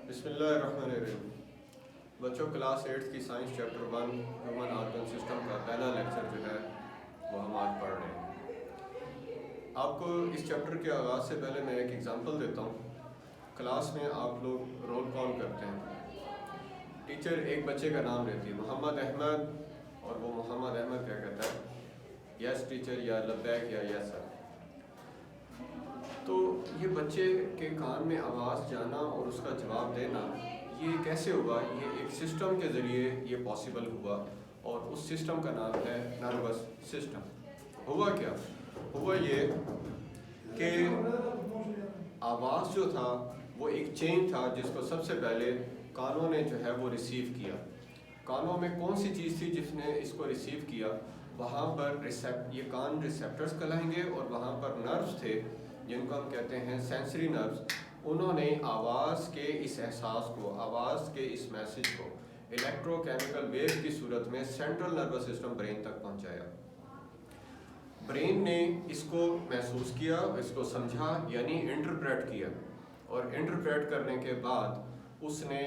बिस्मिल्लाहिर्रहमानिर्रहीम। बच्चों, क्लास 8 की science chapter 1 human organ system का पहला लेक्चर जो है वो हम आज पढ़ रहे हैं। आपको इस चैप्टर के आगाज़ से पहले मैं एक एग्ज़ाम्पल देता हूँ। क्लास में आप लोग रोल कॉल करते हैं। टीचर एक बच्चे का नाम लेती है मोहम्मद अहमद, और वो मोहम्मद अहमद क्या कहता है, यस टीचर या लब्बैक या यस सर। तो ये बच्चे के कान में आवाज़ जाना और उसका जवाब देना ये कैसे हुआ? ये एक सिस्टम के ज़रिए ये पॉसिबल हुआ, और उस सिस्टम का नाम है नर्वस सिस्टम। हुआ क्या? हुआ ये कि आवाज़ जो था वो एक चेन था जिसको सबसे पहले कानों ने जो है वो रिसीव किया। कानों में कौन सी चीज़ थी जिसने इसको रिसीव किया? वहाँ पर ये कान रिसेप्टर्स कहलाएंगे, और वहाँ पर नर्व्स थे जिनको हम कहते हैं सेंसरी नर्व्स। उन्होंने आवाज़ के इस एहसास को, आवाज़ के इस मैसेज को इलेक्ट्रोकेमिकल वेव की सूरत में सेंट्रल नर्वस सिस्टम ब्रेन तक पहुंचाया। ब्रेन ने इसको महसूस किया, इसको समझा, यानी इंटरप्रेट किया, और इंटरप्रेट करने के बाद उसने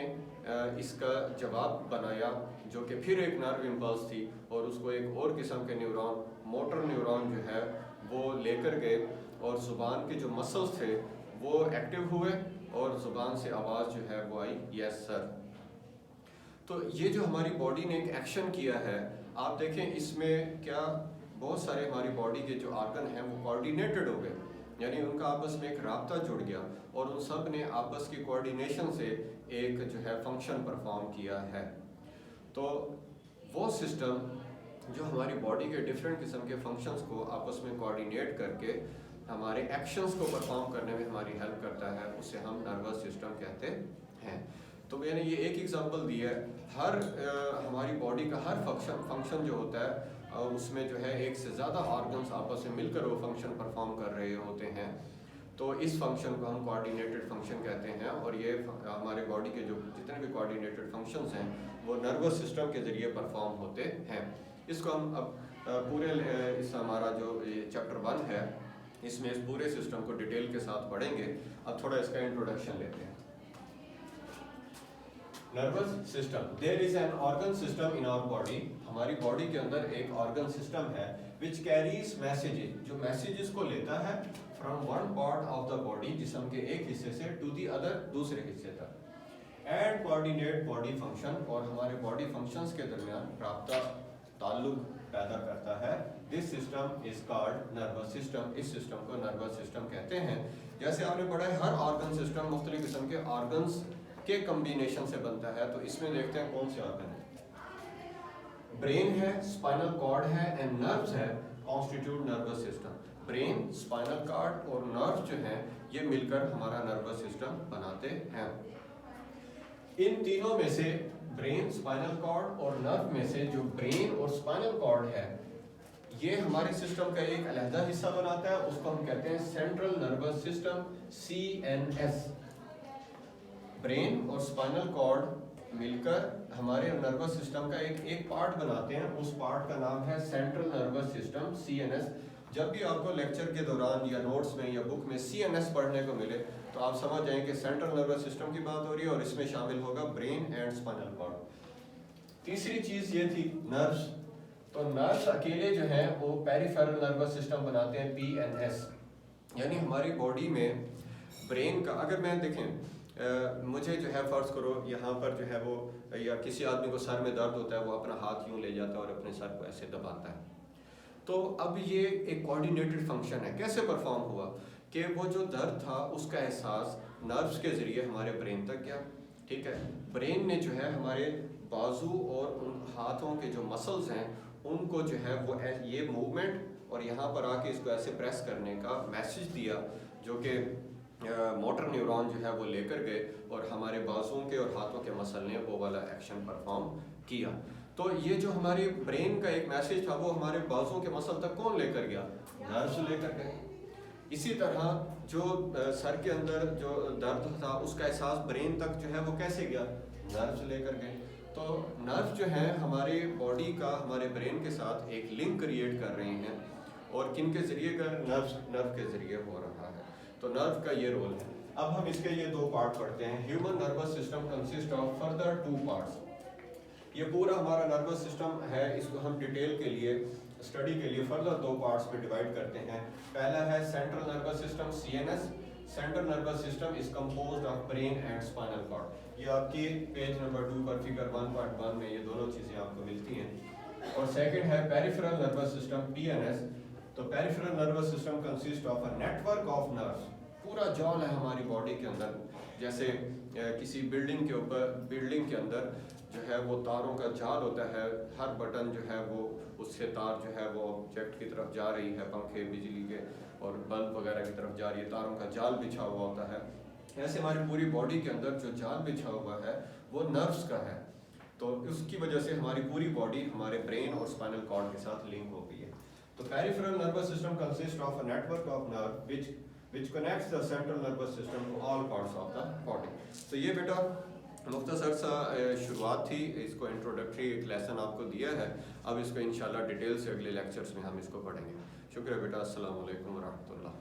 इसका जवाब बनाया जो कि फिर एक नर्व इम्पल्स थी, और उसको एक और किस्म के न्यूरॉन, मोटर न्यूरॉन जो है वो लेकर गए, और ज़ुबान के जो मसल्स थे वो एक्टिव हुए, और ज़ुबान से आवाज़ जो है वो आई यस सर। तो ये जो हमारी बॉडी ने एक एक्शन किया है, आप देखें इसमें क्या बहुत सारे हमारी बॉडी के जो आर्गन हैं वो कोऑर्डिनेटेड हो गए, यानी उनका आपस में एक राब्ता जुड़ गया, और उन सब ने आपस की कोऑर्डिनेशन से एक जो है फंक्शन परफॉर्म किया है। तो वो सिस्टम जो हमारी बॉडी के डिफरेंट किस्म के फंक्शंस को आपस में कोऑर्डिनेट करके हमारे एक्शंस को परफॉर्म करने में हमारी हेल्प करता है, उसे हम नर्वस सिस्टम कहते हैं। तो मैंने ये एक एग्जांपल दिया है। हर हमारी बॉडी का हर फंक्शन जो होता है उसमें जो है एक से ज़्यादा ऑर्गन्स आपस में मिलकर वो फंक्शन परफॉर्म कर रहे होते हैं। तो इस फंक्शन को हम कोऑर्डिनेटेड फंक्शन कहते हैं, और ये हमारे बॉडी के जो जितने भी कोऑर्डिनेटेड फंक्शंस हैं वो नर्वस सिस्टम के ज़रिए परफॉर्म होते हैं। इसको हम अब पूरे इस हमारा जो ये चैप्टर 1 है इसमें इस पूरे सिस्टम को डिटेल के साथ पढ़ेंगे। अब थोड़ा इसका इंट्रोडक्शन लेते हैं। Nervous system, there is an organ system in our body. हमारी बॉडी के अंदर एक ऑर्गन सिस्टम है विच कैरीज मैसेजेस, जो मैसेजेस को लेता है from one part of the body, जिस्म के एक हिस्से से, टू दी अदर, दूसरे हिस्से तक, एंड कोऑर्डिनेट बॉडी फंक्शन, और हमारे बॉडी फंक्शंस के दरमियान राब्ता ताल्लुक पैदा करता है। This system is called nervous system. इस सिस्टम को नर्वस सिस्टम कहते हैं। जैसे आपने पढ़ा है हर ऑर्गन सिस्टम मुख्तलिफ किस्म के ऑर्गन्स के कम्बिनेशन से बनता है। तो इसमें देखते हैं कौन से ऑर्गन है। ब्रेन है, स्पाइनल कॉर्ड है, एंड नर्व्स है, constitute nervous system. Brain, spinal cord और नर्व्स जो हैं ये मिलकर हमारा नर्वस सिस्टम बनाते हैं। इन तीनों में से ब्रेन, स्पाइनल कॉर्ड और नर्व में से जो ब्रेन और स्पाइनल कॉर्ड है ये हमारे सिस्टम का एक अलहदा हिस्सा बनाता है। उसको हम कहते हैं central nervous system, CNS। Brain और स्पाइनल कॉर्ड मिलकर हमारे नर्वस सिस्टम का एक पार्ट बनाते हैं। उस पार्ट का नाम है सेंट्रल नर्वस सिस्टम, CNS। जब भी आपको लेक्चर के दौरान या नोट्स में या बुक में CNS पढ़ने को मिले तो आप समझ जाएं कि सेंट्रल नर्वस सिस्टम की बात हो रही है, और इसमें शामिल होगा ब्रेन एंड स्पाइनल कॉर्ड। तीसरी चीज़ ये थी नर्व्स। तो नर्व्स अकेले जो हैं वो पेरिफेरल नर्वस सिस्टम बनाते हैं, PNS। यानी हमारी बॉडी में ब्रेन का, अगर मैं देखें मुझे जो है फ़र्ज़ करो यहाँ पर जो है वो, या किसी आदमी को सर में दर्द होता है, वो अपना हाथ यूँ ले जाता है और अपने सर को ऐसे दबाता है। तो अब ये एक कोऑर्डिनेटेड फंक्शन है। कैसे परफॉर्म हुआ कि वो जो दर्द था उसका एहसास नर्व्स के ज़रिए हमारे ब्रेन तक गया। ठीक है, ब्रेन ने जो है हमारे बाजू और उन हाथों के जो मसल्स हैं उनको जो है वो ये मूवमेंट और यहाँ पर आके इसको ऐसे प्रेस करने का मैसेज दिया, जो कि मोटर न्यूरॉन जो है वो लेकर गए, और हमारे बाजुओं के और हाथों के मसल ने वो वाला एक्शन परफॉर्म किया। तो ये जो हमारे ब्रेन का एक मैसेज था वो हमारे बाजुओं के मसल तक कौन लेकर गया? नर्व्स लेकर गए। इसी तरह जो सर के अंदर जो दर्द था उसका एहसास ब्रेन तक जो है वो कैसे गया? नर्व्स लेकर गए। तो नर्व जो है हमारे बॉडी का हमारे ब्रेन के साथ एक लिंक क्रिएट कर रहे हैं, और किन के ज़रिए का? नर्व के ज़रिए हो रहा है। तो नर्व का ये रोल है। अब हम इसके ये दो पार्ट पढ़ते हैं। Human nervous system consist of further 2 parts. ये पूरा हमारा नर्वस सिस्टम है, इसको हम डिटेल के लिए स्टडी के लिए फर्दर 2 पार्ट्स में डिवाइड करते हैं। पहला है central nervous system CNS। Central nervous system is composed of brain and spinal cord. ये आपकी पेज नंबर 2 पर फिगर 1.1 में ये दोनों चीज़ें आपको मिलती हैं। और सेकंड है पेरिफेरल नर्वस सिस्टम PNS। तो peripheral nervous system consist of a network of nerves. पूरा जाल है हमारी बॉडी के अंदर, जैसे किसी बिल्डिंग के अंदर जो है वो तारों का जाल होता है। हर बटन जो है वो उससे तार जो है वो ऑब्जेक्ट की तरफ जा रही है, पंखे बिजली के और बल्ब वगैरह की तरफ जा रही है, तारों का जाल बिछा हुआ होता है। ऐसे हमारी पूरी बॉडी के अंदर जो जाल बिछा हुआ है वो नर्व्स का है। तो उसकी वजह से हमारी पूरी बॉडी हमारे ब्रेन और स्पाइनल कॉर्ड के साथ लिंक हो गई है। तो peripheral nervous system consist of a network of nerve which connects the central nervous system to all parts of the body। तो ये बेटा मुख्तसर सा शुरुआत थी, इसको इंट्रोडक्टरी एक लेसन आपको दिया है। अब इसको इंशाल्लाह डिटेल से अगले लेक्चर्स में हम इसको पढ़ेंगे। शुक्रिया बेटा। अस्सलाम वालेकुम व रहमतुल्लाह।